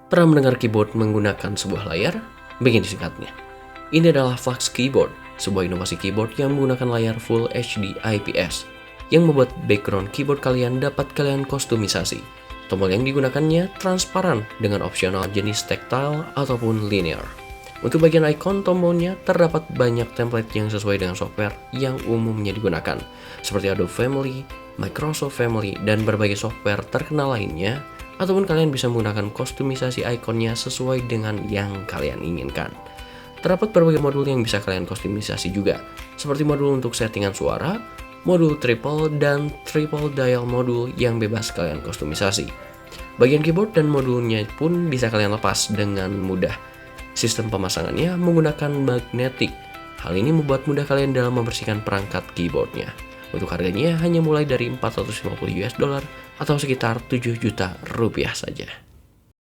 Pernah mendengar keyboard menggunakan sebuah layar? Begini singkatnya. Ini adalah Flux Keyboard, sebuah inovasi keyboard yang menggunakan layar Full HD IPS, yang membuat background keyboard kalian dapat kalian kostumisasi. Tombol yang digunakannya transparan dengan opsional jenis tactile ataupun linear. Untuk bagian icon tombolnya terdapat banyak template yang sesuai dengan software yang umumnya digunakan, seperti Adobe Family, Microsoft Family, dan berbagai software terkenal lainnya. Ataupun kalian bisa menggunakan kostumisasi ikonnya sesuai dengan yang kalian inginkan. Terdapat berbagai modul yang bisa kalian kostumisasi juga, seperti modul untuk settingan suara, modul triple dan triple dial modul yang bebas kalian kostumisasi. Bagian keyboard dan modulnya pun bisa kalian lepas dengan mudah. Sistem pemasangannya menggunakan magnetik. Hal ini membuat mudah kalian dalam membersihkan perangkat keyboardnya. Untuk harganya hanya mulai dari $450 atau sekitar 7 juta rupiah saja.